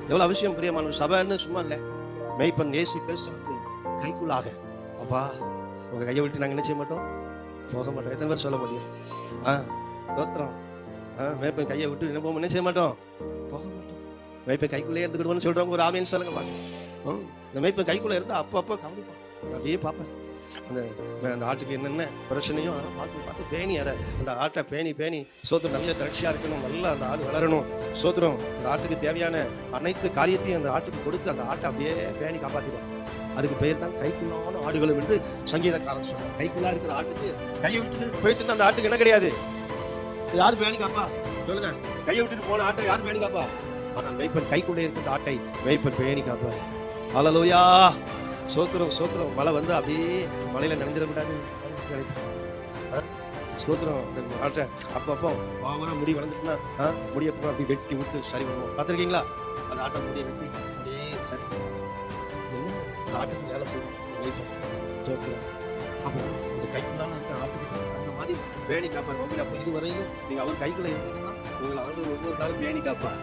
எவ்வளவு அவசியம் பிரியமான சபைன்னு சும்மா இல்லை, மேய்ப்பன் இயேசு கிறிஸ்துவுக்கு கைக்குள்ளாக. அப்பா உங்க கையை விட்டு நாங்க என்ன செய்ய மாட்டோம், போக மாட்டோம். எத்தனை பேர் சொல்ல முடியும்? தோத்திரம். மேய்ப்பன் கையை விட்டு என்ன செய்ய மாட்டோம், போக மாட்டோம். மேய்ப்பன் கைக்குள்ளே இருந்துக்கிடுவோம்னு சொல்றவங்க ஒரு ஆமீன்னு சொல்லுங்க பாக்க. இந்த மேய்ப்பன் கைக்குள்ள இருந்தா அப்பப்போ கவனிப்பான், அப்படியே பார்ப்பார். அந்த ஆட்டுக்கு என்னென்ன பிரச்சனையோ அதெல்லாம் பார்த்து பேணி அதை அந்த ஆட்டை பேணி சோத்திரம் நிறைய திரட்சியா இருக்கணும், நல்லா அந்த ஆடு வளரணும். சோத்திரம் அந்த ஆட்டுக்கு தேவையான அனைத்து காரியத்தையும் அந்த ஆட்டுக்கு கொடுத்து அந்த ஆட்டை அப்படியே பேணி காப்பாத்திடுவாங்க. அதுக்கு பெயர் தான் கைக்குள்ளான ஆடுகளும் என்று சங்கீதக்காரன் சொல்றான். கைக்குள்ளா இருக்கிற ஆட்டுக்கு கையை விட்டுட்டு போயிட்டு அந்த ஆட்டுக்கு என்ன கிடையாது, யாரு பேணி காப்பா சொல்லுங்க? கையை விட்டுட்டு போன ஆட்டை யாரு பேணி காப்பா? ஆனால் மேய்ப்பன் கைக்குள்ளே இருக்கிற ஆட்டை மேய்ப்பன் பேணி காப்பார். ஹல்லேலூயா. சோத்திரம் சோத்திரம். மழை வந்து அப்படியே மழையில நனைஞ்சிடக்கூடாது. சோத்திரம். அந்த ஆட்டை அப்பப்போ பாவனா முடி வளர்ந்துட்டுனா முடியப்போ அப்படி வெட்டி விட்டு சரி பண்ணுவோம். பார்த்துருக்கீங்களா? அந்த ஆட்டை முடிய வெட்டி அப்படியே சரி பண்ணுவோம். என்ன அந்த ஆட்டுக்கு வேலை செய்வோம் மேய்ப்பன். சோத்திரம். அப்போ இந்த கைக்குள்ளான இருக்க ஆட்டுக்கிட்ட அந்த மாதிரி பேணி காப்பார். அப்போ இதுவரையும் நீங்க அவர் கைக்குள்ள இருக்கீங்கன்னா உங்களை ஆண்டு ஒவ்வொரு நாளும் பேணி காப்பார்.